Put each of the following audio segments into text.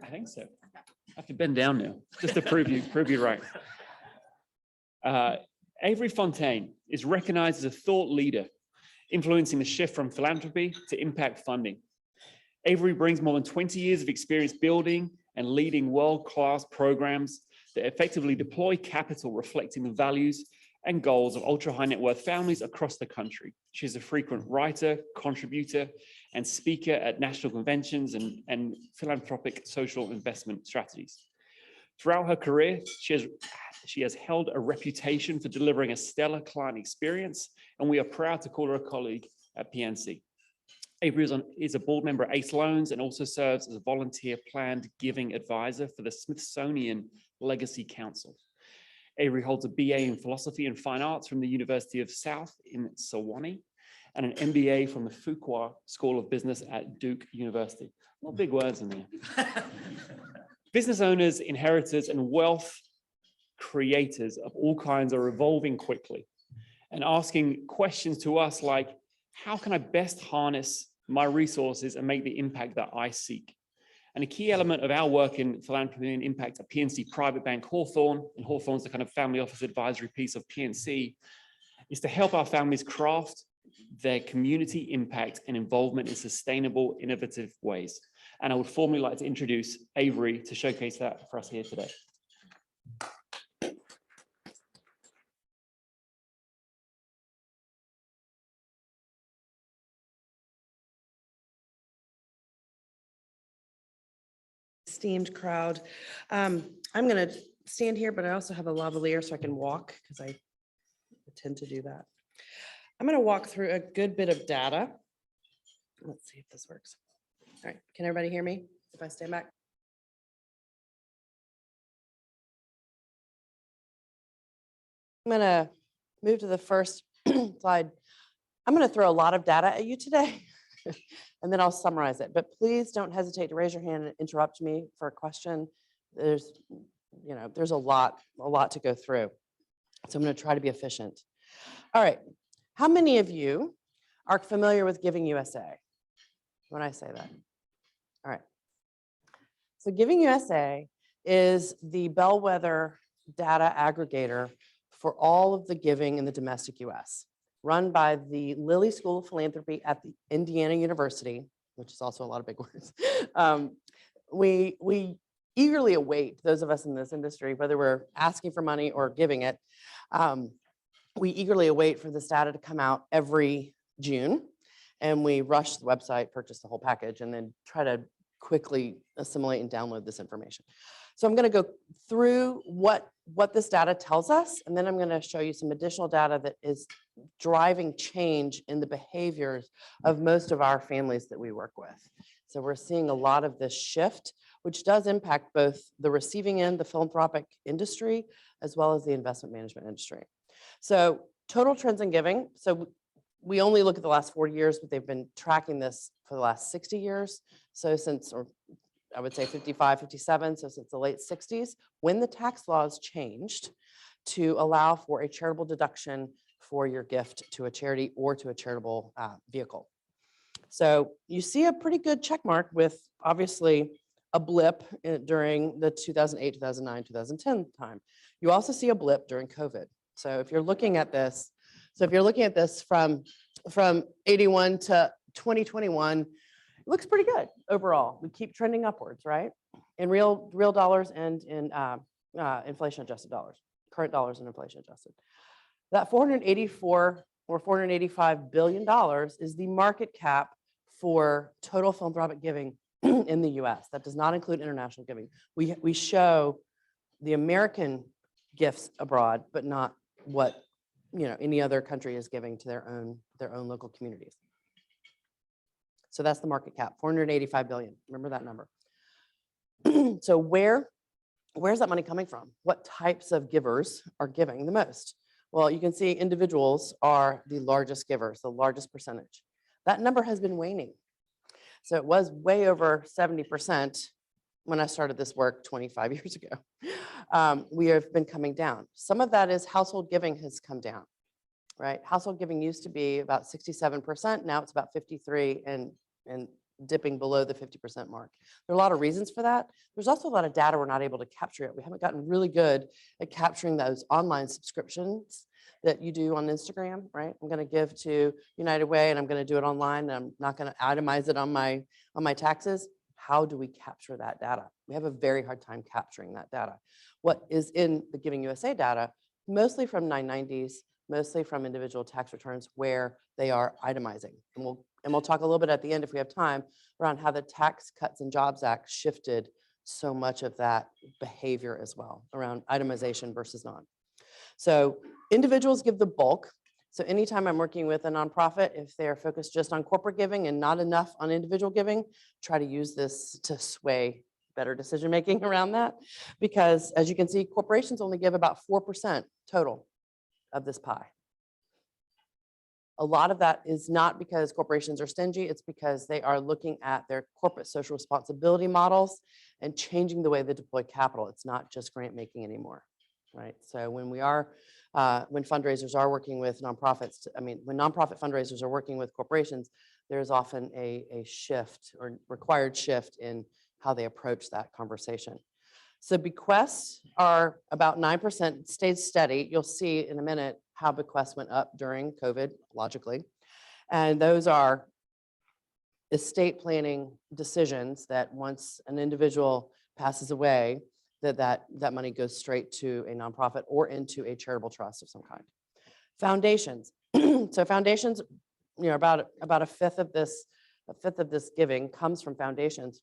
I think so. I have to bend down now, just to prove you right. Avery Fontaine is recognized as a thought leader, influencing the shift from philanthropy to impact funding. Avery brings more than 20 years of experience building and leading world-class programs that effectively deploy capital reflecting the values and goals of ultra-high net worth families across the country. She's a frequent writer, contributor, and speaker at national conventions and philanthropic social investment strategies. Throughout her career, she has held a reputation for delivering a stellar client experience, and we are proud to call her a colleague at PNC. Avery is a board member at Ace Loans and also serves as a volunteer planned giving advisor for the Smithsonian Legacy Council. Avery holds a BA in Philosophy and Fine Arts from the University of South in Sewanee and an MBA from the Fuqua School of Business at Duke University. A lot of big words in there. Business owners, inheritors, and wealth creators of all kinds are evolving quickly and asking questions to us like, how can I best harness my resources and make the impact that I seek? And a key element of our work in philanthropy and impact at PNC Private Bank Hawthorne, and Hawthorne's the kind of family office advisory piece of PNC, is to help our families craft their community impact and involvement in sustainable, innovative ways. And I would formally like to introduce Avery to showcase that for us here today. Esteemed crowd. I'm going to stand here, but I also have a lavalier so I can walk because I tend to do that. I'm going to walk through a good bit of data. Let's see if this works. All right. Can everybody hear me if I stand back? I'm going to move to the first slide. I'm going to throw a lot of data at you today. And then I'll summarize it, but please don't hesitate to raise your hand and interrupt me for a question. There's a lot to go through. So I'm going to try to be efficient. All right. How many of you are familiar with Giving USA when I say that? All right. So Giving USA is the bellwether data aggregator for all of the giving in the domestic US, run by the Lilly School of Philanthropy at the Indiana University, which is also a lot of big words. We eagerly await, those of us in this industry, whether we're asking for money or giving it, we eagerly await for this data to come out every June. And we rush the website, purchase the whole package, and then try to quickly assimilate and download this information. So I'm going to go through what this data tells us, and then I'm going to show you some additional data that is driving change in the behaviors of most of our families that we work with. So we're seeing a lot of this shift, which does impact both the receiving end, the philanthropic industry, as well as the investment management industry. So total trends in giving. So we only look at the last 40 years, but they've been tracking this for the last 60 years. So since, or I would say 55, 57, so since the late 60s, when the tax laws changed to allow for a charitable deduction for your gift to a charity or to a charitable vehicle. So you see a pretty good check mark with obviously a blip during the 2008, 2009, 2010 time. You also see a blip during COVID. So if you're looking at this, from 81 to 2021, it looks pretty good overall. We keep trending upwards, right? In real dollars and in inflation adjusted dollars, current dollars and inflation adjusted. That $484 or $485 billion is the market cap for total philanthropic giving in the US. That does not include international giving. We show the American gifts abroad, but not what any other country is giving to their own local communities. So that's the market cap, 485 billion. Remember that number. So where's that money coming from? What types of givers are giving the most? Well, you can see individuals are the largest givers, the largest percentage. That number has been waning. So it was way over 70% when I started this work 25 years ago. We have been coming down. Some of that is household giving has come down, right? Household giving used to be about 67%. Now it's about 53, and dipping below the 50% mark. There are a lot of reasons for that. There's also a lot of data we're not able to capture yet. We haven't gotten really good at capturing those online subscriptions that you do on Instagram, right? I'm going to give to United Way and I'm going to do it online and I'm not going to itemize it on my taxes. How do we capture that data? We have a very hard time capturing that data. What is in the Giving USA data, mostly from 990s, mostly from individual tax returns where they are itemizing. And we'll talk a little bit at the end if we have time around how the Tax Cuts and Jobs Act shifted so much of that behavior as well around itemization versus non. So individuals give the bulk. So anytime I'm working with a nonprofit, if they're focused just on corporate giving and not enough on individual giving, try to use this to sway better decision-making around that. Because as you can see, corporations only give about 4% total of this pie. A lot of that is not because corporations are stingy, it's because they are looking at their corporate social responsibility models and changing the way they deploy capital. It's not just grant making anymore, right? So when fundraisers are working with nonprofits, when nonprofit fundraisers are working with corporations, there's often a shift or required shift in how they approach that conversation. So bequests are about 9%, stayed steady. You'll see in a minute how bequests went up during COVID, logically. And those are estate planning decisions that once an individual passes away, that money goes straight to a nonprofit or into a charitable trust of some kind. Foundations. So foundations, about a fifth of this giving comes from foundations.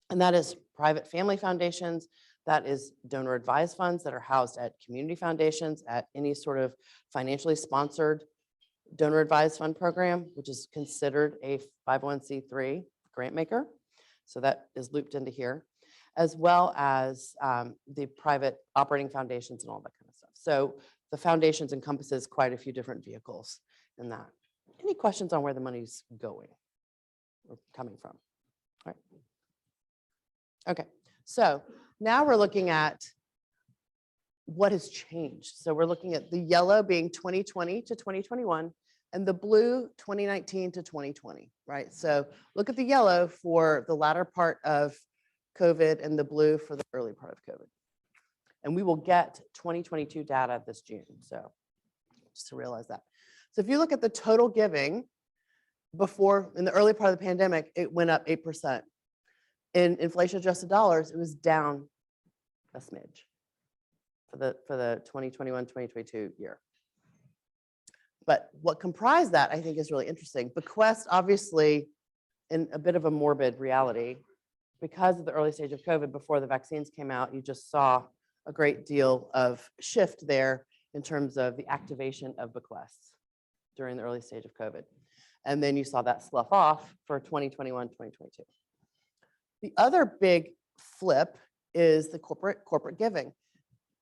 And that is private family foundations, that is donor advised funds that are housed at community foundations, at any sort of financially sponsored donor advised fund program, which is considered a 501c3 grant maker. So that is looped into here, as well as the private operating foundations and all that kind of stuff. So the foundations encompasses quite a few different vehicles in that. Any questions on where the money's going or coming from? All right. Okay, so now we're looking at what has changed. So we're looking at the yellow being 2020 to 2021 and the blue 2019 to 2020, right? So look at the yellow for the latter part of COVID and the blue for the early part of COVID. And we will get 2022 data this June, so just to realize that. So if you look at the total giving before, in the early part of the pandemic, it went up 8%. In inflation adjusted dollars, it was down a smidge for the 2021-2022 year. But what comprised that, I think, is really interesting. Bequest, obviously, in a bit of a morbid reality, because of the early stage of COVID, before the vaccines came out, you just saw a great deal of shift there in terms of the activation of bequests during the early stage of COVID. And then you saw that slough off for 2021, 2022. The other big flip is the corporate giving.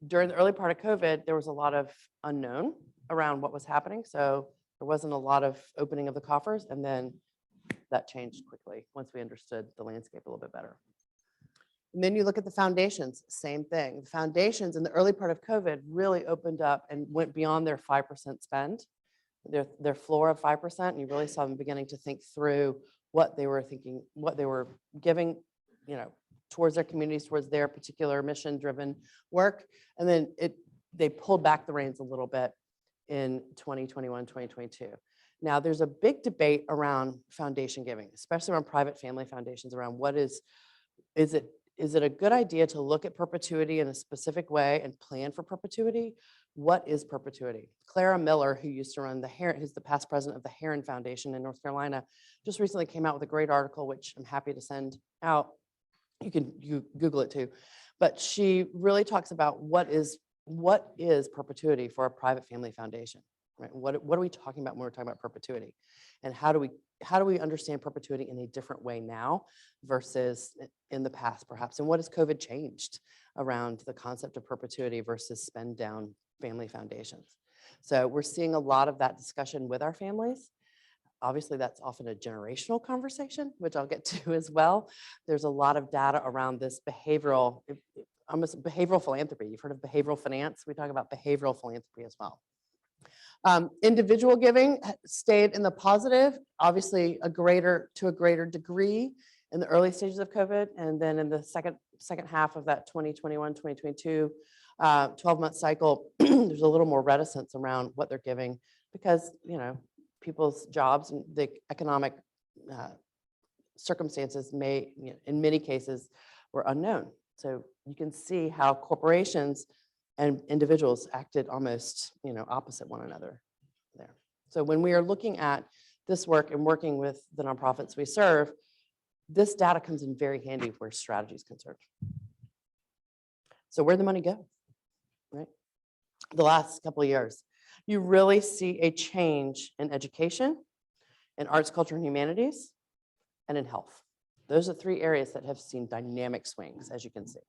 During the early part of COVID, there was a lot of unknown around what was happening. So there wasn't a lot of opening of the coffers. And then that changed quickly once we understood the landscape a little bit better. And then you look at the foundations, same thing. The foundations in the early part of COVID really opened up and went beyond their 5% spend, their floor of 5%. And you really saw them beginning to think through what they were thinking, what they were giving, towards their communities, towards their particular mission-driven work. And then they pulled back the reins a little bit in 2021, 2022. Now, there's a big debate around foundation giving, especially around private family foundations, around what is it a good idea to look at perpetuity in a specific way and plan for perpetuity? What is perpetuity? Clara Miller, who used to run who's the past president of the Heron Foundation in North Carolina, just recently came out with a great article, which I'm happy to send out. You Google it too. But she really talks about what is perpetuity for a private family foundation, right? What are we talking about when we're talking about perpetuity? And how do we understand perpetuity in a different way now versus in the past, perhaps? And what has COVID changed around the concept of perpetuity versus spend down family foundations? So we're seeing a lot of that discussion with our families. Obviously, that's often a generational conversation, which I'll get to as well. There's a lot of data around this behavioral philanthropy. You've heard of behavioral finance. We talk about behavioral philanthropy as well. Individual giving stayed in the positive, obviously to a greater degree in the early stages of COVID. And then in the second half of that 2021, 2022, 12-month cycle, there's a little more reticence around what they're giving because, people's jobs and the economic circumstances in many cases were unknown. So you can see how corporations and individuals acted almost, opposite one another there. So when we are looking at this work and working with the nonprofits we serve, this data comes in very handy where strategy is concerned. So where'd the money go, right? The last couple of years, you really see a change in education, in arts, culture, and humanities, and in health. Those are 3 areas that have seen dynamic swings, as you can see,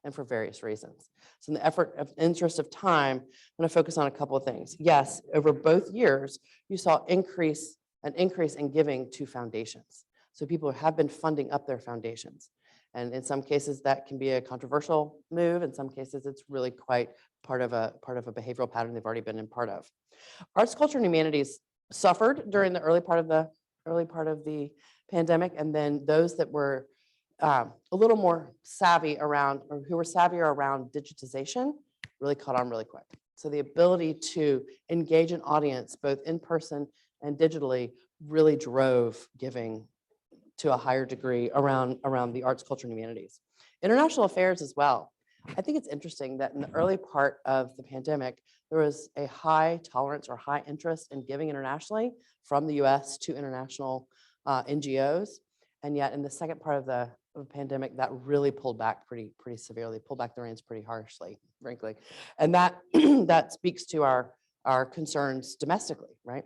and for various reasons. So in the interest of time, I'm going to focus on a couple of things. Yes, over both years, you saw an increase in giving to foundations. So people have been funding up their foundations. And in some cases, that can be a controversial move. In some cases, it's really quite part of a behavioral pattern they've already been in part of. Arts, culture, and humanities suffered during the early part of the pandemic, and then those that were a little more savvy around, or who were savvier around digitization, really caught on really quick. So the ability to engage an audience, both in person and digitally, really drove giving to a higher degree around the arts, culture, and humanities. International affairs as well. I think it's interesting that in the early part of the pandemic, there was a high tolerance or high interest in giving internationally from the US to international NGOs. And yet in the second part of the pandemic, that really pulled back pretty severely, pulled back the reins pretty harshly, frankly. And that, that speaks to our concerns domestically, right?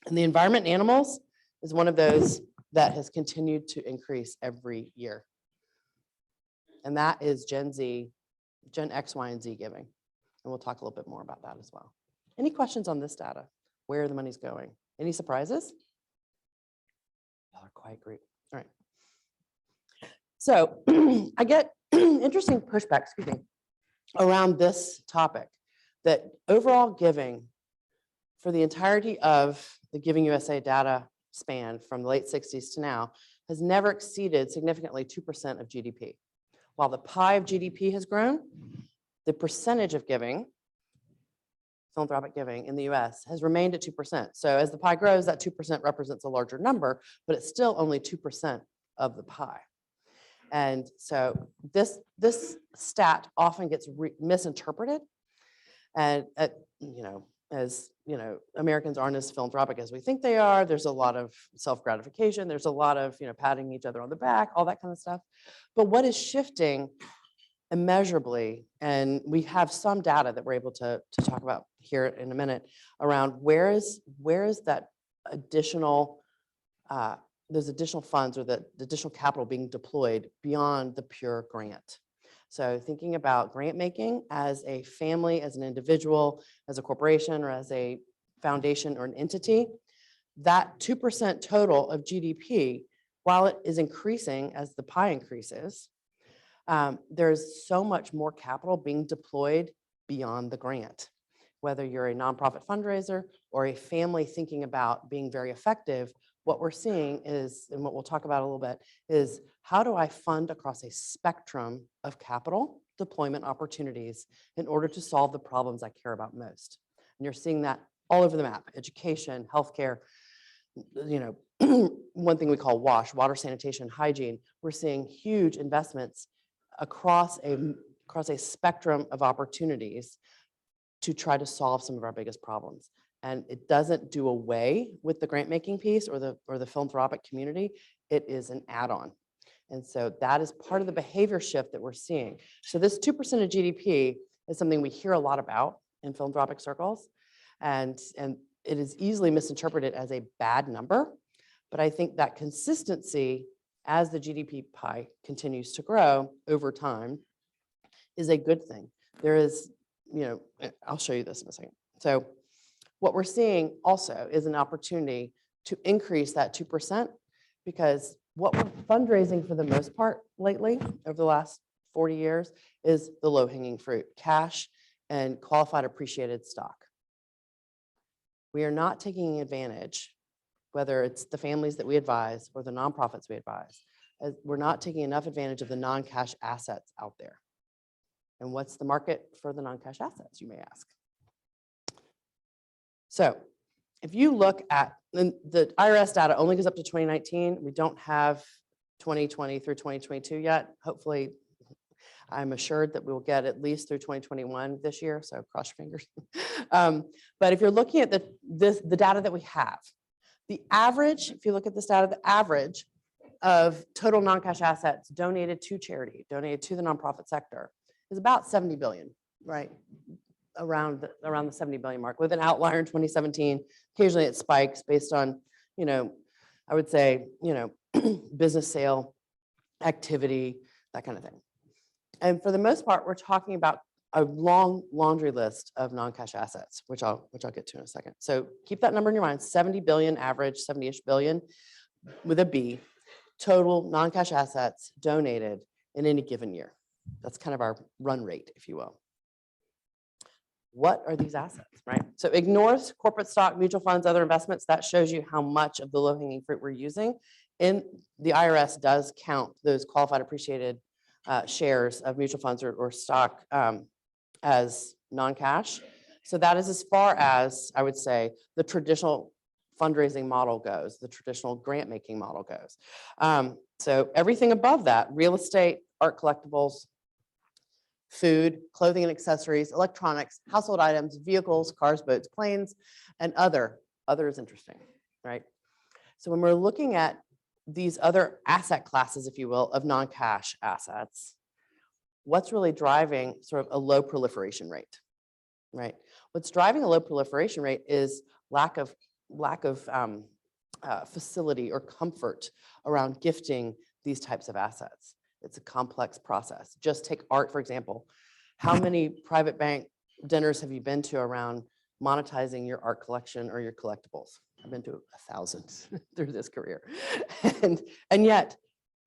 And the environment and animals is one of those that has continued to increase every year. And that is Gen X, Y, and Z giving. And we'll talk a little bit more about that as well. Any questions on this data? Where the money's going? Any surprises? Y'all are quiet group. All right. So I get interesting pushback, around this topic, that overall giving for the entirety of the Giving USA data span from the late 60s to now has never exceeded significantly 2% of GDP. While the pie of GDP has grown, the percentage of giving, philanthropic giving in the US, has remained at 2%. So as the pie grows, that 2% represents a larger number, but it's still only 2% of the pie. And so this stat often gets misinterpreted, and as Americans aren't as philanthropic as we think they are. There's a lot of self-gratification. There's a lot of patting each other on the back, all that kind of stuff. But what is shifting immeasurably, and we have some data that we're able to talk about here in a minute, around where is that additional those additional funds or the additional capital being deployed beyond the pure grant. So thinking about grant making as a family, as an individual, as a corporation, or as a foundation or an entity, that 2% total of GDP, while it is increasing as the pie increases, there's so much more capital being deployed beyond the grant. Whether you're a nonprofit fundraiser or a family thinking about being very effective, what we're seeing is, and what we'll talk about a little bit, is how do I fund across a spectrum of capital deployment opportunities in order to solve the problems I care about most? And you're seeing that all over the map: education, healthcare, one thing we call WASH, water, sanitation, hygiene. We're seeing huge investments across a spectrum of opportunities to try to solve some of our biggest problems. And it doesn't do away with the grant making piece or the philanthropic community. It is an add-on. And so that is part of the behavior shift that we're seeing. So this 2% of GDP is something we hear a lot about in philanthropic circles. And it is easily misinterpreted as a bad number. But I think that consistency as the GDP pie continues to grow over time is a good thing. There is, I'll show you this in a second. So what we're seeing also is an opportunity to increase that 2%, because what we're fundraising for the most part lately over the last 40 years is the low-hanging fruit: cash and qualified appreciated stock. we are not taking advantage, whether it's the families that we advise or the nonprofits we advise, we're not taking enough advantage of the non-cash assets out there. And what's the market for the non-cash assets, you may ask? So if you look at the IRS data only goes up to 2019. We don't have 2020 through 2022 yet. Hopefully, I'm assured that we will get at least through 2021 this year, so cross your fingers. But if you're looking at the data that we have, the average, if you look at this data, the average of total non-cash assets donated to charity, donated to the nonprofit sector, is about 70 billion, right? Around the 70 billion mark, with an outlier in 2017. Occasionally it spikes based on, I would say, business sale activity, that kind of thing. And for the most part, we're talking about a long laundry list of non-cash assets, which I'll get to in a second. So keep that number in your mind, 70 billion average, 70-ish billion with a B, total non-cash assets donated in any given year. That's kind of our run rate, if you will. What are these assets, right? So ignores corporate stock, mutual funds, other investments. That shows you how much of the low-hanging fruit we're using. And the IRS does count those qualified appreciated shares of mutual funds or stock as non-cash. So that is as far as, I would say, the traditional fundraising model goes, the traditional grant-making model goes. So everything above that, real estate, art collectibles, food, clothing and accessories, electronics, household items, vehicles, cars, boats, planes, and other is interesting, right? So when we're looking at these other asset classes, if you will, of non-cash assets, what's really driving sort of a low proliferation rate, right? What's driving a low proliferation rate is lack of facility or comfort around gifting these types of assets. It's a complex process. Just take art, for example. How many private bank dinners have you been to around monetizing your art collection or your collectibles? I've been to 1,000 through this career. And yet,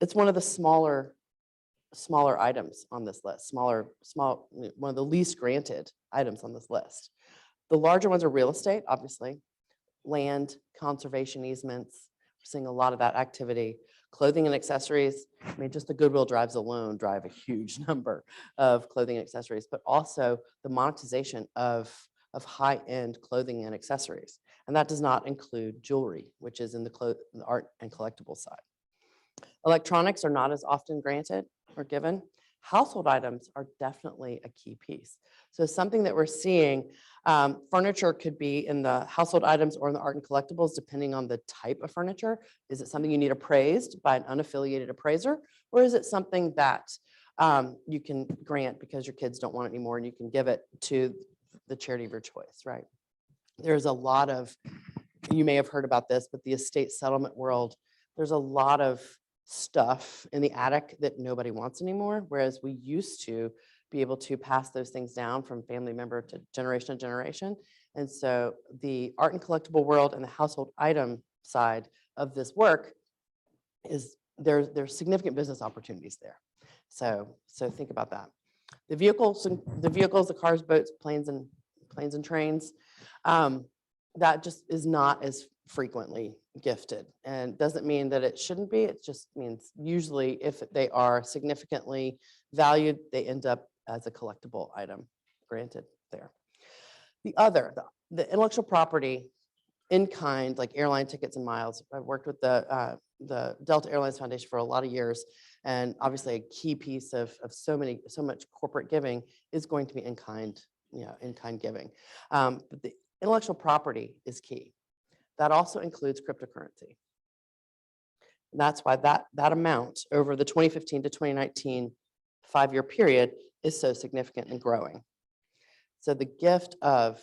it's one of the smaller items on this list, one of the least granted items on this list. The larger ones are real estate, obviously, land, conservation easements. We're seeing a lot of that activity. Clothing and accessories, I mean, just the Goodwill drives alone drive a huge number of clothing and accessories, but also the monetization of high-end clothing and accessories. And that does not include jewelry, which is in the art and collectible side. Electronics are not as often granted or given. Household items are definitely a key piece. So something that we're seeing, furniture could be in the household items or in the art and collectibles, depending on the type of furniture. Is it something you need appraised by an unaffiliated appraiser? Or is it something that you can grant because your kids don't want it anymore and you can give it to the charity of your choice, right? There's a lot of, you may have heard about this, but the estate settlement world, there's a lot of stuff in the attic that nobody wants anymore, whereas we used to be able to pass those things down from family member to generation. And so the art and collectible world and the household item side of this work is there's significant business opportunities there. So think about that. The vehicles, the cars, boats, planes and trains, that just is not as frequently gifted, and doesn't mean that it shouldn't be. It just means usually if they are significantly valued, they end up as a collectible item granted there. The intellectual property in kind, like airline tickets and miles. I've worked with the Delta Airlines Foundation for a lot of years, and obviously a key piece of so much corporate giving is going to be in kind giving. But the intellectual property is key. That also includes cryptocurrency. And that's why that amount over the 2015 to 2019 5-year period is so significant and growing. So the gift of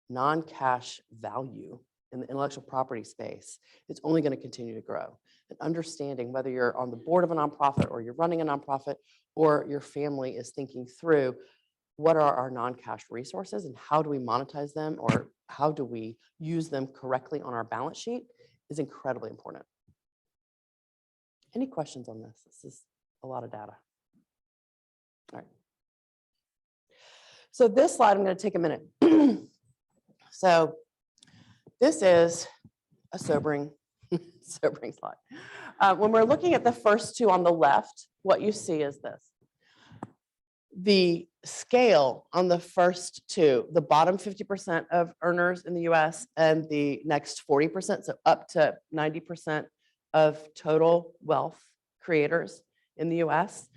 non-cash value in the intellectual property space is only going to continue to grow. And understanding whether you're on the board of a nonprofit or you're running a nonprofit or your family is thinking through what are our non-cash resources and how do we monetize them or how do we use them correctly on our balance sheet is incredibly important. Any questions on this? This is a lot of data. All right. So this slide, I'm going to take a minute. So this is a sobering, sobering slide. When we're looking at the first two on the left, what you see is this. The scale on the first two, the bottom 50% of earners in the US and the next 40%, so up to 90% of total wealth creators in the US,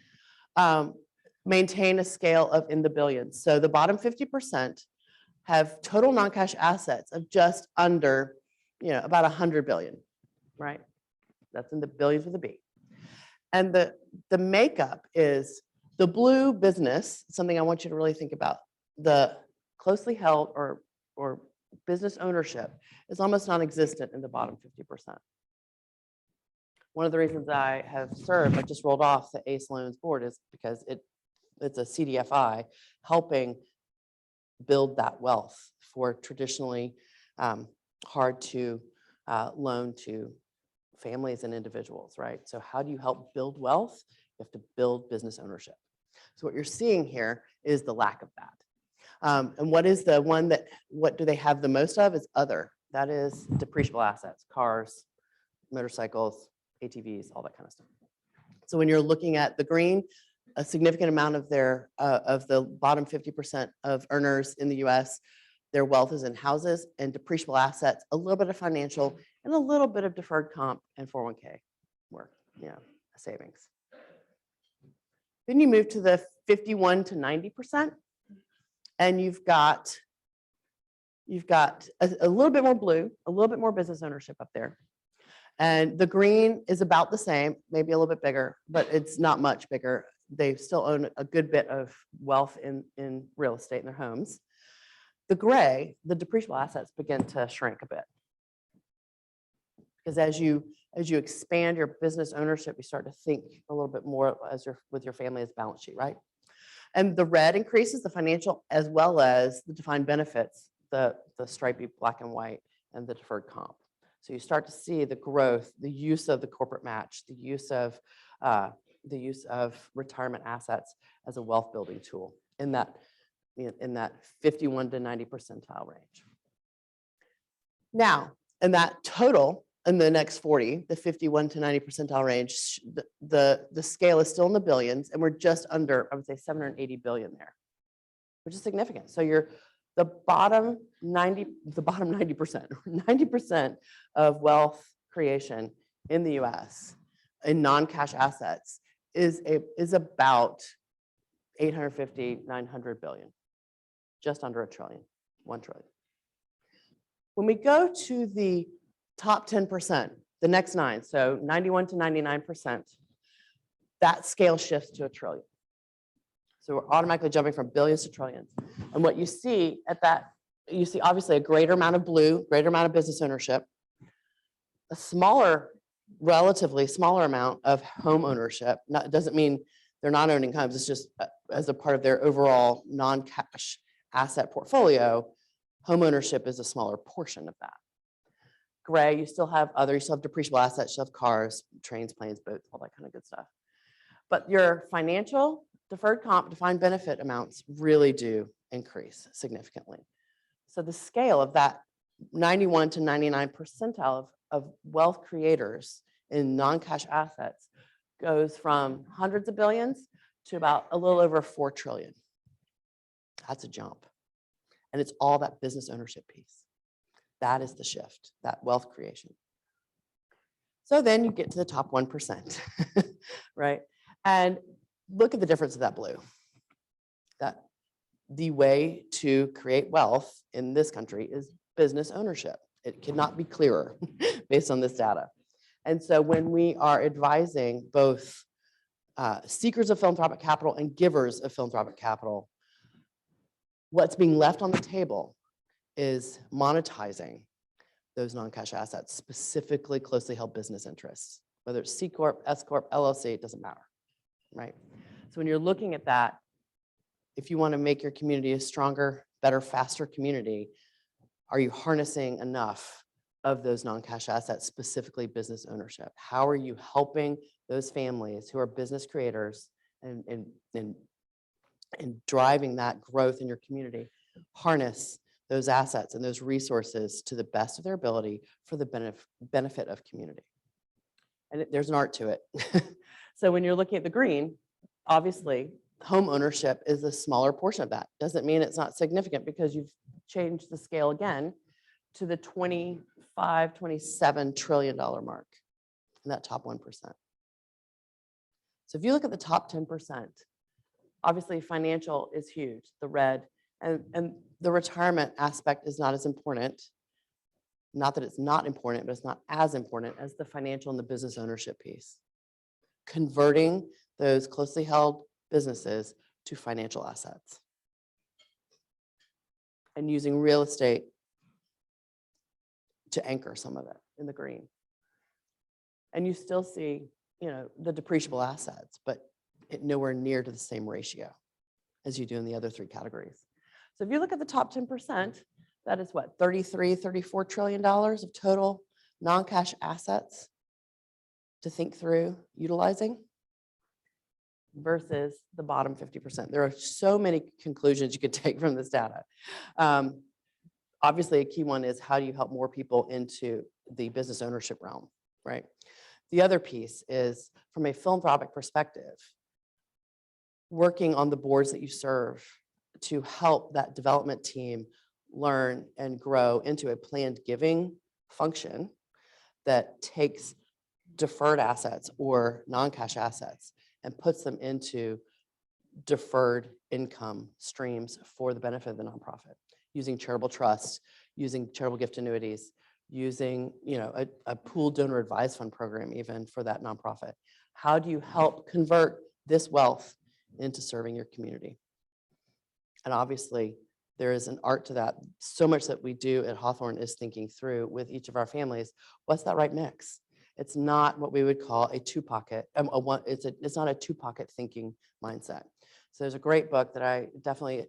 maintain a scale of in the billions. So the bottom 50% have total non-cash assets of just under, about 100 billion, right? That's in the billions with a B. And the makeup is the blue business, something I want you to really think about. The closely held or business ownership is almost non-existent in the bottom 50%. One of the reasons I have served, I just rolled off the ACE Loans board, is because it's a CDFI helping build that wealth for traditionally hard to loan to families and individuals, right? So how do you help build wealth? You have to build business ownership. So what you're seeing here is the lack of that. And what is the one that, what do they have the most of is other. That is depreciable assets, cars, motorcycles, ATVs, all that kind of stuff. So when you're looking at the green, a significant amount of their, of the bottom 50% of earners in the US, their wealth is in houses and depreciable assets, a little bit of financial, and a little bit of deferred comp and 401k work, savings. Then you move to the 51 to 90%, and you've got a little bit more blue, a little bit more business ownership up there. And the green is about the same, maybe a little bit bigger, but it's not much bigger. They still own a good bit of wealth in real estate in their homes. The gray, the depreciable assets begin to shrink a bit. Because as you expand your business ownership, you start to think a little bit more with your family as balance sheet, right? And the red increases the financial as well as the defined benefits, the stripey black and white and the deferred comp. So you start to see the growth, the use of the corporate match, the use of retirement assets as a wealth building tool in that 51 to 90 percentile range. Now, in that total, in the next 40, the 51 to 90 percentile range, the scale is still in the billions, and we're just under, I would say, 780 billion there, which is significant. So you're the bottom 90%, 90% of wealth creation in the US in non-cash assets is about 850, 900 billion, just under $1 trillion, 1 trillion. When we go to the top 10%, the next 9, so 91 to 99%, that scale shifts to $1 trillion. So we're automatically jumping from billions to trillions. And what you see at that, you see obviously a greater amount of blue, greater amount of business ownership, a smaller, relatively smaller amount of home ownership. It doesn't mean they're not owning homes, it's just as a part of their overall non-cash asset portfolio, home ownership is a smaller portion of that. Gray, you still have depreciable assets, you have cars, trains, planes, boats, all that kind of good stuff. But your financial, deferred comp, defined benefit amounts really do increase significantly. So the scale of that 91 to 99 percentile of wealth creators in non-cash assets goes from hundreds of billions to about a little over 4 trillion. That's a jump. And it's all that business ownership piece. That is the shift, that wealth creation. So then you get to the top 1%, right? And look at the difference of that blue. That the way to create wealth in this country is business ownership. It cannot be clearer based on this data. And so when we are advising both seekers of philanthropic capital and givers of philanthropic capital, what's being left on the table is monetizing those non-cash assets, specifically closely held business interests, whether it's C Corp, S Corp, LLC, it doesn't matter, right? So when you're looking at that, if you want to make your community a stronger, better, faster community, are you harnessing enough of those non-cash assets, specifically business ownership? How are you helping those families who are business creators and driving that growth in your community harness those assets and those resources to the best of their ability for the benefit of community. And there's an art to it. So when you're looking at the green, obviously home ownership is a smaller portion of that. Doesn't mean it's not significant because you've changed the scale again to the 25, $27 trillion mark in that top 1%. So if you look at the top 10%, obviously financial is huge, the red, and the retirement aspect is not as important. Not that it's not important, but it's not as important as the financial and the business ownership piece. Converting those closely held businesses to financial assets and using real estate to anchor some of it in the green. And you still see, the depreciable assets, but nowhere near to the same ratio as you do in the other three categories. So if you look at the top 10%, that is what, $34 trillion of total non-cash assets to think through utilizing versus the bottom 50%. There are so many conclusions you could take from this data. Obviously, a key one is how do you help more people into the business ownership realm, right? The other piece is from a philanthropic perspective, working on the boards that you serve to help that development team learn and grow into a planned giving function that takes deferred assets or non-cash assets and puts them into deferred income streams for the benefit of the nonprofit, using charitable trusts, using charitable gift annuities, using a pooled donor advised fund program even for that nonprofit. How do you help convert this wealth into serving your community? And obviously, there is an art to that. So much that we do at Hawthorne is thinking through with each of our families, what's that right mix? It's not what we would call a two-pocket, it's not a two-pocket thinking mindset. So there's a great book that I definitely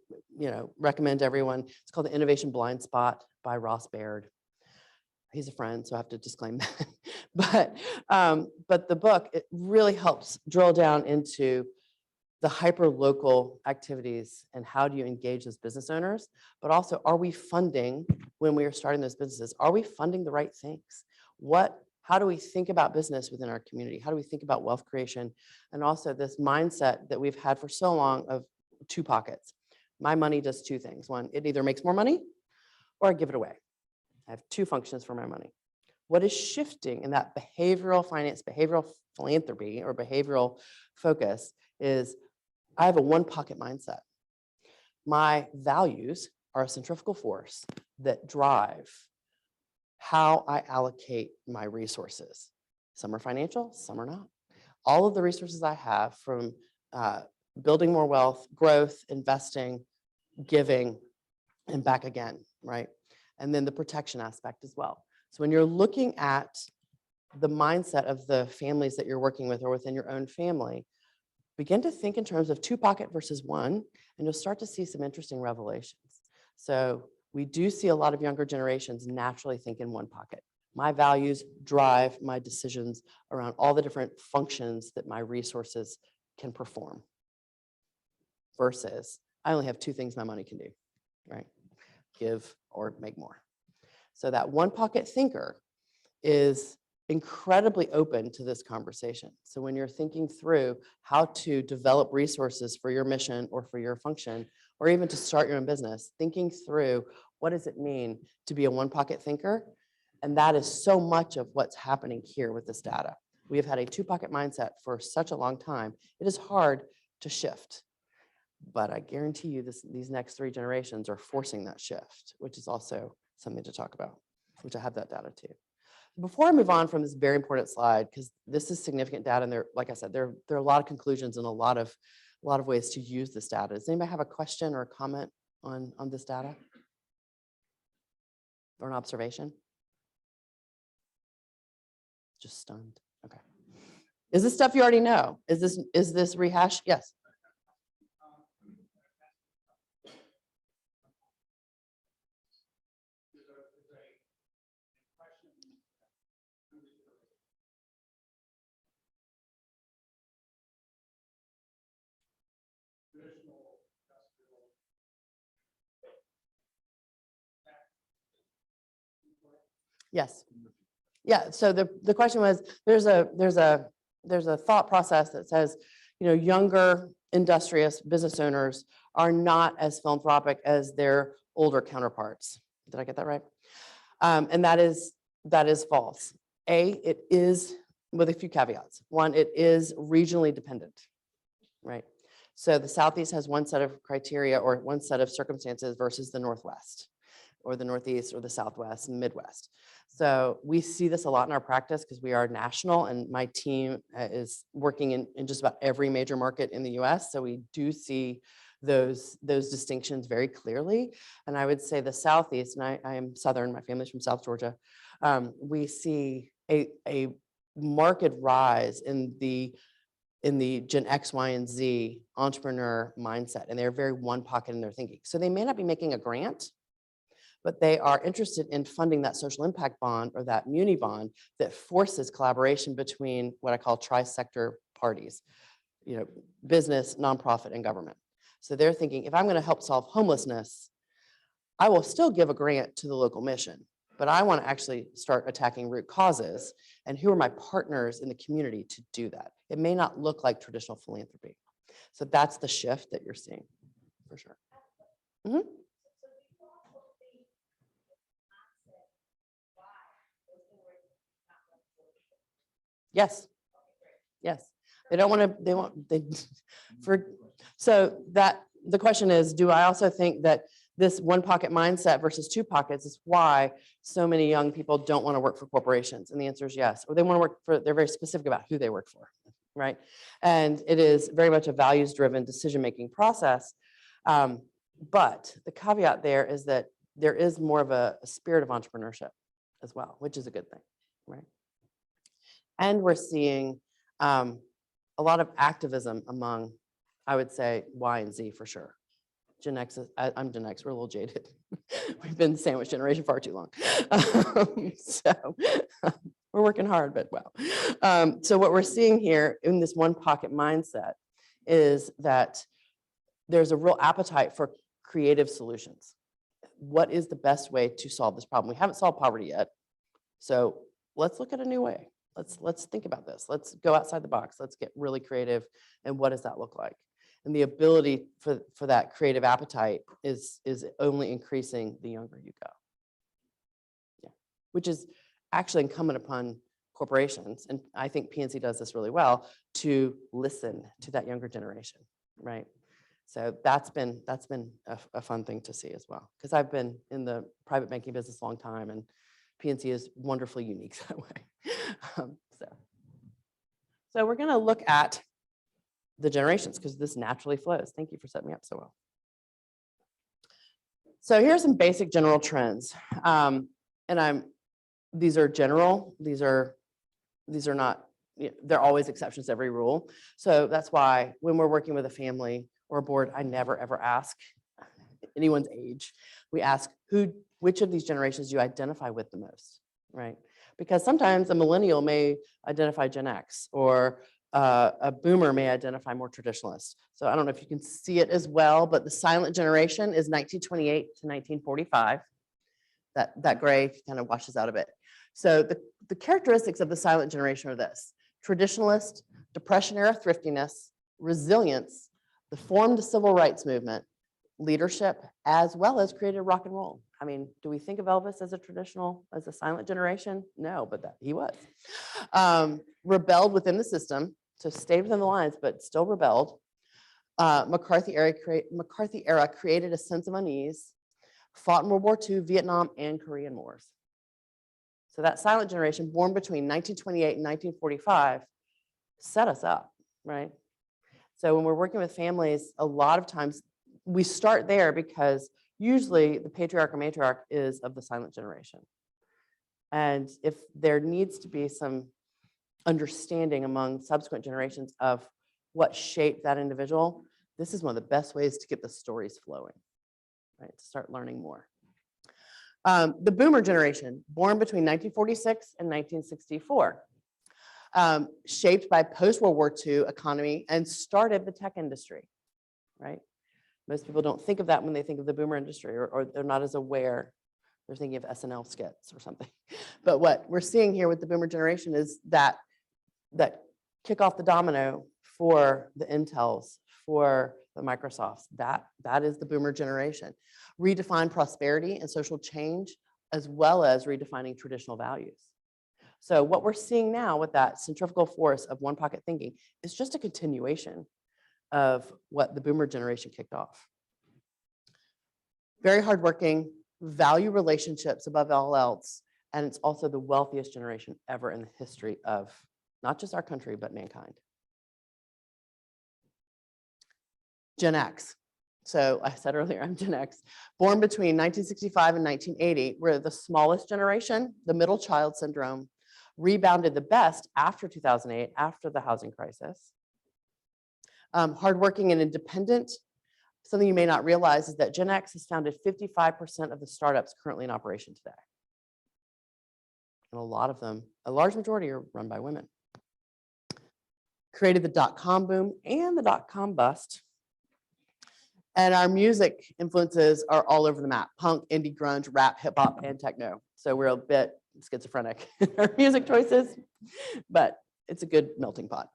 recommend to everyone. It's called The Innovation Blind Spot by Ross Baird. He's a friend, so I have to disclaim that. But the book, it really helps drill down into the hyper-local activities and how do you engage those business owners, but also are we funding, when we are starting those businesses, are we funding the right things? How do we think about business within our community? How do we think about wealth creation? And also this mindset that we've had for so long of two pockets. My money does two things. One, it either makes more money or I give it away. I have two functions for my money. What is shifting in that behavioral finance, behavioral philanthropy, or behavioral focus is I have a one pocket mindset. My values are a centrifugal force that drive how I allocate my resources. Some are financial, some are not. All of the resources I have from building more wealth, growth, investing, giving, and back again, right? And then the protection aspect as well. So when you're looking at the mindset of the families that you're working with or within your own family, begin to think in terms of two pocket versus one, and you'll start to see some interesting revelations. So we do see a lot of younger generations naturally think in one pocket. My values drive my decisions around all the different functions that my resources can perform. Versus, I only have two things my money can do, right? Give or make more. So that one pocket thinker is incredibly open to this conversation. So when you're thinking through how to develop resources for your mission or for your function, or even to start your own business, thinking through what does it mean to be a one pocket thinker? And that is so much of what's happening here with this data. We have had a two pocket mindset for such a long time. It is hard to shift, but I guarantee you these next three generations are forcing that shift, which is also something to talk about, which I have that data too. Before I move on from this very important slide, because this is significant data, and like I said, there are a lot of conclusions and a lot of ways to use this data. Does anybody have a question or a comment on this data? Or an observation? Just stunned. Okay. Is this stuff you already know? Is this rehash? Yes. Yes. Yeah. So the question was, there's a thought process that says, younger industrious business owners are not as philanthropic as their older counterparts. Did I get that right? And that is false. It is, with a few caveats. One, it is regionally dependent, right? So the Southeast has one set of criteria or one set of circumstances versus the Northwest or the Northeast or the Southwest and Midwest. So we see this a lot in our practice because we are national, and my team is working in just about every major market in the US. So we do see those distinctions very clearly. And I would say the Southeast, and I am Southern, my family's from South Georgia, we see a marked rise in the Gen X, Y, and Z entrepreneur mindset, and they're very one pocket in their thinking. So they may not be making a grant, but they are interested in funding that social impact bond or that muni bond that forces collaboration between what I call tri-sector parties, business, nonprofit, and government. So they're thinking, if I'm going to help solve homelessness, I will still give a grant to the local mission, but I want to actually start attacking root causes. And who are my partners in the community to do that? It may not look like traditional philanthropy. So that's the shift that you're seeing, for sure. Mm-hmm. Yes. Yes. They don't want to, so that the question is, do I also think that this one pocket mindset versus two pockets is why so many young people don't want to work for corporations? And the answer is yes. Or they want to work for, they're very specific about who they work for, right? And it is very much a values-driven decision-making process. But the caveat there is that there is more of a spirit of entrepreneurship as well, which is a good thing, right? And we're seeing a lot of activism among, I would say, Y and Z for sure. Gen X, I'm Gen X, we're a little jaded. We've been the sandwich generation far too long. So we're working hard, but wow. So what we're seeing here in this one pocket mindset is that there's a real appetite for creative solutions. What is the best way to solve this problem? We haven't solved poverty yet. So let's look at a new way. Let's think about this. Let's go outside the box. Let's get really creative. And what does that look like? And the ability for that creative appetite is only increasing the younger you go. Yeah, which is actually incumbent upon corporations, and I think PNC does this really well, to listen to that younger generation, right? So that's been a fun thing to see as well, because I've been in the private banking business a long time, and PNC is wonderfully unique that way. So we're going to look at the generations because this naturally flows. Thank you for setting me up so well. So here's some basic general trends. These are general. These are not, there are always exceptions to every rule. So that's why when we're working with a family or a board, I never ever ask anyone's age. We ask which of these generations do you identify with the most, right? Because sometimes a millennial may identify Gen X, or a boomer may identify more traditionalist. So I don't know if you can see it as well, but the silent generation is 1928 to 1945. That gray kind of washes out a bit. So the characteristics of the silent generation are this: traditionalist, Depression era thriftiness, resilience, the formed civil rights movement, leadership, as well as created rock and roll. I mean, do we think of Elvis as a silent generation? No, but he was. Rebelled within the system, so stayed within the lines, but still rebelled. McCarthy era created a sense of unease, fought in World War II, Vietnam, and Korean Wars. So that silent generation, born between 1928 and 1945, set us up, right? So when we're working with families, a lot of times we start there because usually the patriarch or matriarch is of the silent generation. And if there needs to be some understanding among subsequent generations of what shaped that individual, this is one of the best ways to get the stories flowing, right? To start learning more. The boomer generation, born between 1946 and 1964, shaped by post-World War II economy and started the tech industry, right? Most people don't think of that when they think of the boomer industry, or they're not as aware They're thinking of SNL skits or something. But what we're seeing here with the boomer generation is that kick off the domino for the Intels, for the Microsofts. That is the boomer generation. Redefine prosperity and social change, as well as redefining traditional values. So what we're seeing now with that centrifugal force of one pocket thinking is just a continuation of what the boomer generation kicked off. Very hardworking, value relationships above all else, and it's also the wealthiest generation ever in the history of not just our country, but mankind. Gen X. So I said earlier, I'm Gen X. Born between 1965 and 1980, we're the smallest generation, the middle child syndrome, rebounded the best after 2008, after the housing crisis. Hardworking and independent. Something you may not realize is that Gen X has founded 55% of the startups currently in operation today. And a lot of them, a large majority, are run by women. Created the dot-com boom and the dot-com bust. And our music influences are all over the map: punk, indie, grunge, rap, hip hop, and techno. So we're a bit schizophrenic in our music choices, but it's a good melting pot.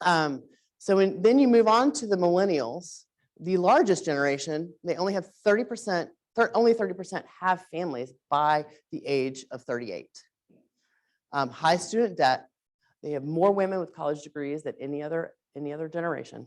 Then you move on to the millennials, the largest generation. They only have 30%, only 30% have families by the age of 38. High student debt. They have more women with college degrees than any other generation.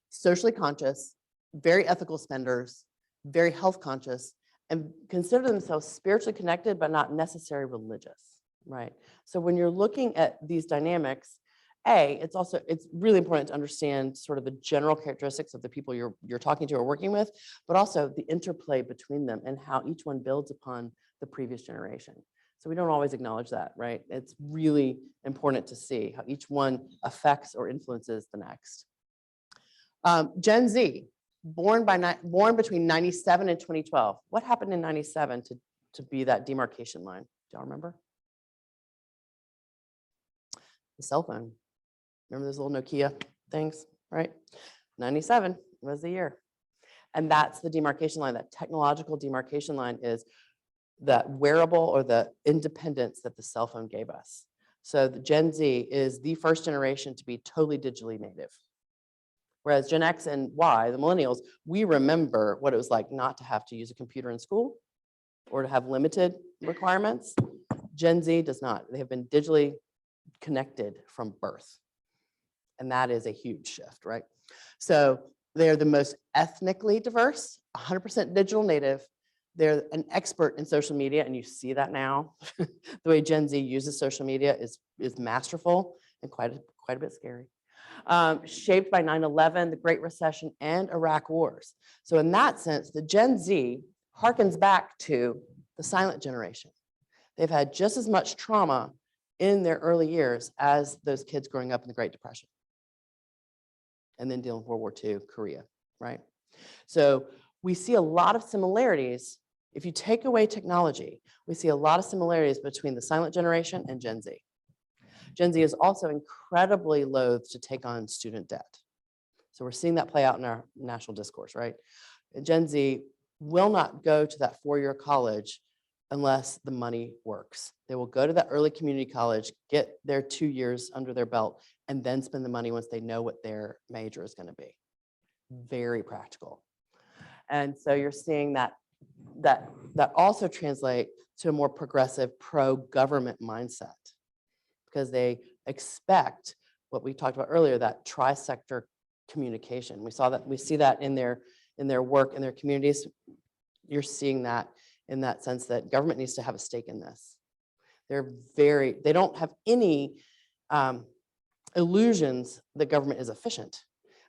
Socially conscious, very ethical spenders, very health conscious, and consider themselves spiritually connected, but not necessarily religious, right? So when you're looking at these dynamics, it's really important to understand sort of the general characteristics of the people you're talking to or working with, but also the interplay between them and how each one builds upon the previous generation. So we don't always acknowledge that, right? It's really important to see how each one affects or influences the next. Gen Z, born between 97 and 2012. What happened in 97 to be that demarcation line? Do y'all remember? The cell phone. Remember those little Nokia things, right? 97 was the year. And that's the demarcation line. That technological demarcation line is that wearable or the independence that the cell phone gave us. So the Gen Z is the first generation to be totally digitally native. Whereas Gen X and Y, the millennials, we remember what it was like not to have to use a computer in school or to have limited requirements. Gen Z does not. They have been digitally connected from birth. And that is a huge shift, right? So they're the most ethnically diverse, 100% digital native. They're an expert in social media, and you see that now. The way Gen Z uses social media is masterful and quite a bit scary. Shaped by 9/11, the Great Recession, and Iraq wars. So in that sense, the Gen Z harkens back to the silent generation. They've had just as much trauma in their early years as those kids growing up in the Great Depression. And then dealing with World War II, Korea, right? So we see a lot of similarities. If you take away technology, we see a lot of similarities between the silent generation and Gen Z. Gen Z is also incredibly loath to take on student debt. So we're seeing that play out in our national discourse, right? Gen Z will not go to that four-year college unless the money works. They will go to that early community college, get their 2 years under their belt, and then spend the money once they know what their major is going to be. Very practical. And so you're seeing that also translate to a more progressive pro-government mindset, because they expect what we talked about earlier, that tri-sector communication. We see that in their work, in their communities. You're seeing that in that sense that government needs to have a stake in this. They don't have any illusions that government is efficient,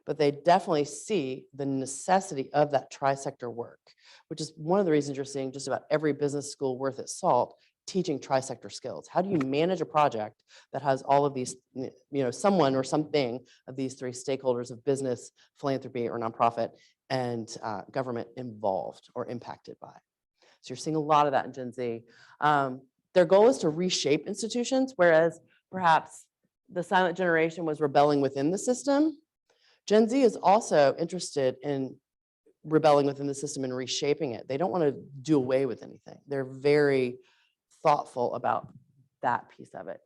but they definitely see the necessity of that tri-sector work, which is one of the reasons you're seeing just about every business school worth its salt teaching tri-sector skills. How do you manage a project that has all of these, someone or something of these three stakeholders of business, philanthropy, or nonprofit, and government involved or impacted by? So you're seeing a lot of that in Gen Z. Their goal is to reshape institutions, whereas perhaps the silent generation was rebelling within the system. Gen Z is also interested in rebelling within the system and reshaping it. They don't want to do away with anything. They're very thoughtful about that piece of it.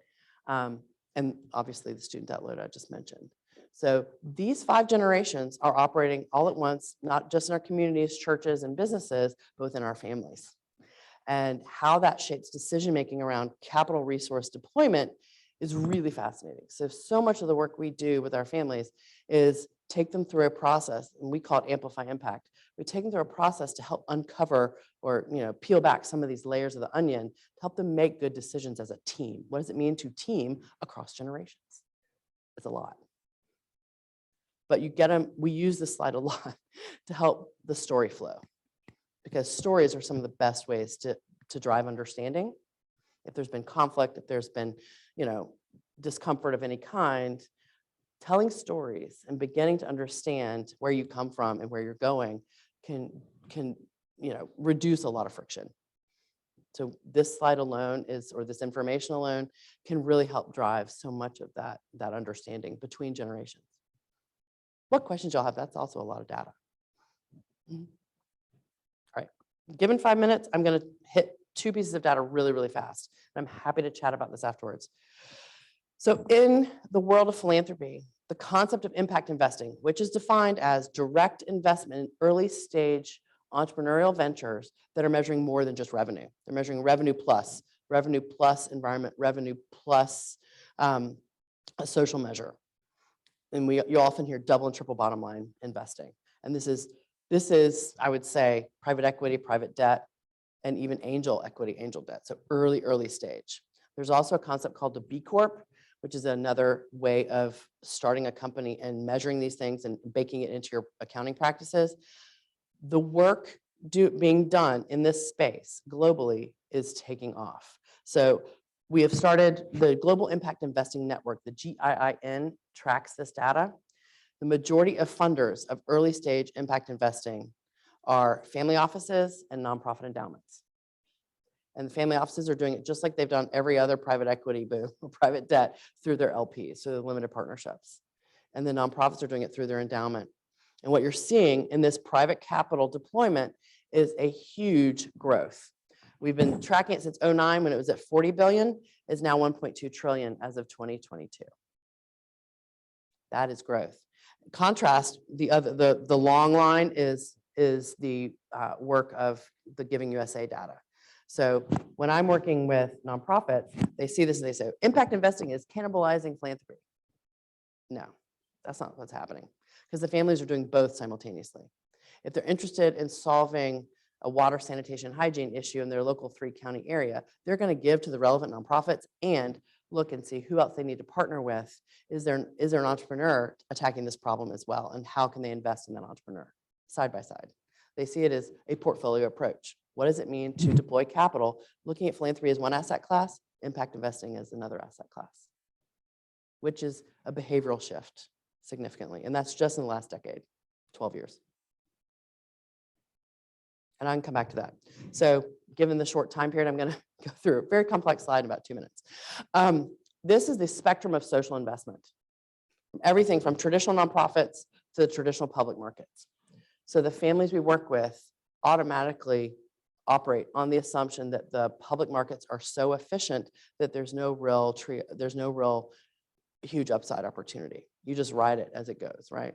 And obviously the student debt load I just mentioned. So these 5 generations are operating all at once, not just in our communities, churches, and businesses, but within our families. And how that shapes decision-making around capital resource deployment is really fascinating. So much of the work we do with our families is take them through a process, and we call it Amplify Impact. We take them through a process to help uncover or peel back some of these layers of the onion to help them make good decisions as a team. What does it mean to team across generations? It's a lot. But you get them, we use this slide a lot to help the story flow, because stories are some of the best ways to drive understanding. If there's been conflict, if there's been, discomfort of any kind, telling stories and beginning to understand where you come from and where you're going can reduce a lot of friction. So this slide alone or this information alone can really help drive so much of that understanding between generations. What questions y'all have? That's also a lot of data. All right, given 5 minutes, I'm going to hit 2 pieces of data really, really fast. And I'm happy to chat about this afterwards. So in the world of philanthropy, the concept of impact investing, which is defined as direct investment in early stage entrepreneurial ventures that are measuring more than just revenue. They're measuring revenue plus environment, revenue plus a social measure. And you often hear double and triple bottom line investing. And this is, I would say, private equity, private debt, and even angel equity, angel debt. So early stage. There's also a concept called the B Corp, which is another way of starting a company and measuring these things and baking it into your accounting practices. The work being done in this space globally is taking off. So we have started the Global Impact Investing Network, the GIIN tracks this data. The majority of funders of early stage impact investing are family offices and nonprofit endowments. And the family offices are doing it just like they've done every other private equity boom or private debt through their LPs, so the limited partnerships. And the nonprofits are doing it through their endowment. And what you're seeing in this private capital deployment is a huge growth. We've been tracking it since 2009 when it was at 40 billion, is now 1.2 trillion as of 2022. That is growth. Contrast, the long line is the work of the Giving USA data. So when I'm working with nonprofits, they see this and they say, impact investing is cannibalizing philanthropy. No, that's not what's happening, because the families are doing both simultaneously. If they're interested in solving a water, sanitation, hygiene issue in their local 3-county area, they're going to give to the relevant nonprofits and look and see who else they need to partner with. Is there an entrepreneur attacking this problem as well? And how can they invest in that entrepreneur side by side? They see it as a portfolio approach. What does it mean to deploy capital? Looking at philanthropy as one asset class, impact investing as another asset class, which is a behavioral shift significantly. And that's just in the last decade, 12 years. And I can come back to that. So given the short time period, I'm going to go through a very complex slide in about 2 minutes. This is the spectrum of social investment, everything from traditional nonprofits to the traditional public markets. So the families we work with automatically operate on the assumption that the public markets are so efficient that there's no real huge upside opportunity. You just ride it as it goes, right?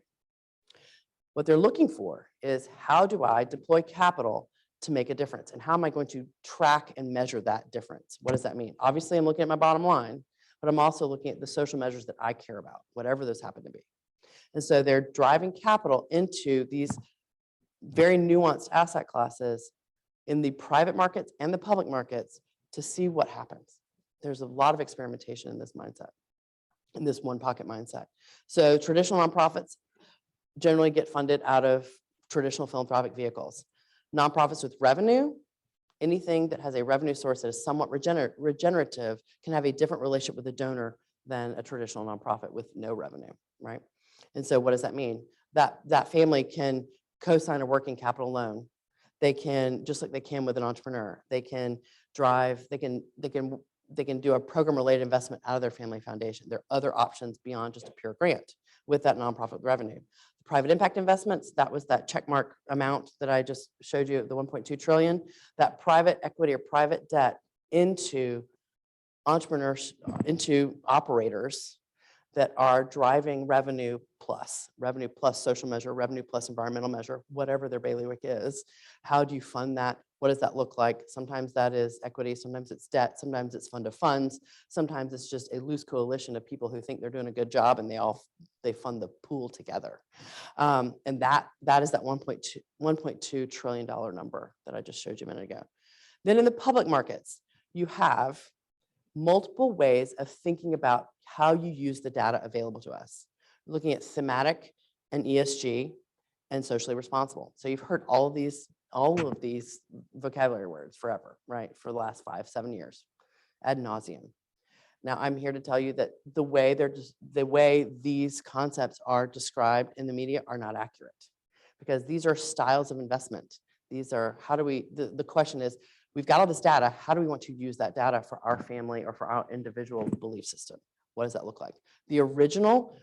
What they're looking for is, how do I deploy capital to make a difference? And how am I going to track and measure that difference? What does that mean? Obviously, I'm looking at my bottom line, but I'm also looking at the social measures that I care about, whatever those happen to be. And so they're driving capital into these very nuanced asset classes in the private markets and the public markets to see what happens. There's a lot of experimentation in this mindset, in this one pocket mindset. So traditional nonprofits generally get funded out of traditional philanthropic vehicles. Nonprofits with revenue, anything that has a revenue source that is somewhat regenerative can have a different relationship with the donor than a traditional nonprofit with no revenue, right? And so what does that mean? That family can co-sign a working capital loan. They can, just like they can with an entrepreneur, they can drive, they can they can do a program-related investment out of their family foundation. There are other options beyond just a pure grant with that nonprofit revenue. Private impact investments, that was that checkmark amount that I just showed you, the 1.2 trillion, that private equity or private debt into entrepreneurs, into operators that are driving revenue plus social measure, revenue plus environmental measure, whatever their bailiwick is. How do you fund that? What does that look like? Sometimes that is equity, sometimes it's debt, sometimes it's fund of funds, sometimes it's just a loose coalition of people who think they're doing a good job and they fund the pool together. And that is that $1.2 trillion number that I just showed you a minute ago. Then in the public markets, you have multiple ways of thinking about how you use the data available to us. Looking at thematic and ESG and socially responsible. So you've heard all of these vocabulary words forever, right? For the last 5-7 years, ad nauseum. Now I'm here to tell you that the way these concepts are described in the media are not accurate, because these are styles of investment. These are, how do we, the question is, we've got all this data. How do we want to use that data for our family or for our individual belief system? What does that look like? The original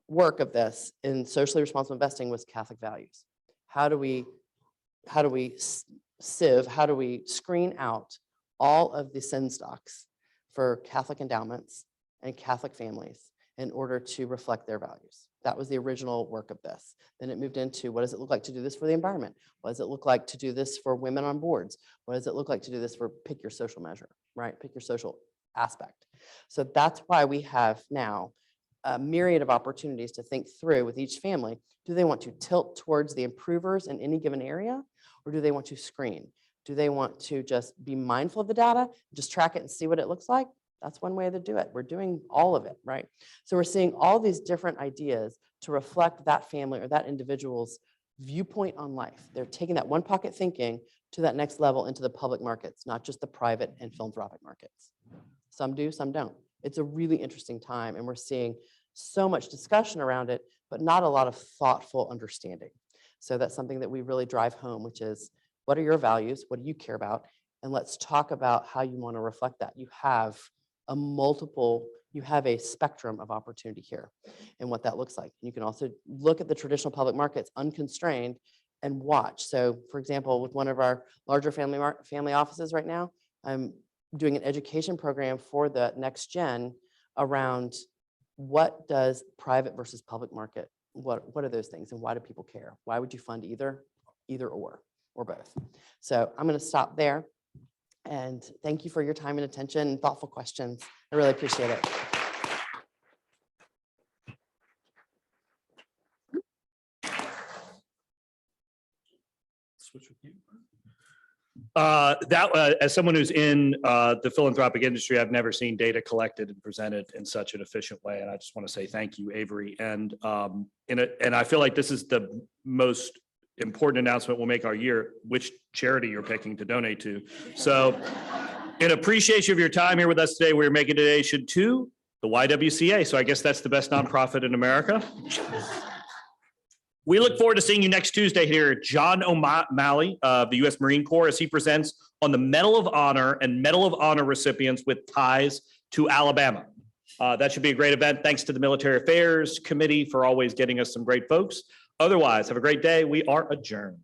work of this in socially responsible investing was Catholic values. How do we sieve, how do we screen out all of the sin stocks for Catholic endowments and Catholic families in order to reflect their values? That was the original work of this. Then it moved into, what does it look like to do this for the environment? What does it look like to do this for women on boards? What does it look like to do this for pick your social measure, right? Pick your social aspect. So that's why we have now a myriad of opportunities to think through with each family. Do they want to tilt towards the improvers in any given area, or do they want to screen? Do they want to just be mindful of the data, just track it and see what it looks like? That's one way to do it. We're doing all of it, right? So we're seeing all these different ideas to reflect that family or that individual's viewpoint on life. They're taking that one pocket thinking to that next level into the public markets, not just the private and philanthropic markets. Some do, some don't. It's a really interesting time, and we're seeing so much discussion around it, but not a lot of thoughtful understanding. So that's something that we really drive home, which is, what are your values? What do you care about? And let's talk about how you want to reflect that. You have a spectrum of opportunity here and what that looks like. You can also look at the traditional public markets unconstrained and watch. So for example, with one of our larger family offices right now, I'm doing an education program for the next gen around what does private versus public market, what are those things and why do people care? Why would you fund either or both? So I'm going to stop there. And thank you for your time and attention and thoughtful questions. I really appreciate it. Switch with you. As someone who's in the philanthropic industry, I've never seen data collected and presented in such an efficient way. And I just want to say thank you, Avery. And I feel like this is the most important announcement we'll make our year, which charity you're picking to donate to. So in appreciation of your time here with us today, we're making a donation to the YWCA. So I guess that's the best nonprofit in America. We look forward to seeing you next Tuesday here at John O'Malley of the U.S. Marine Corps as he presents on the Medal of Honor and Medal of Honor recipients with ties to Alabama. That should be a great event. Thanks to the Military Affairs Committee for always getting us some great folks. Otherwise, have a great day. We are adjourned.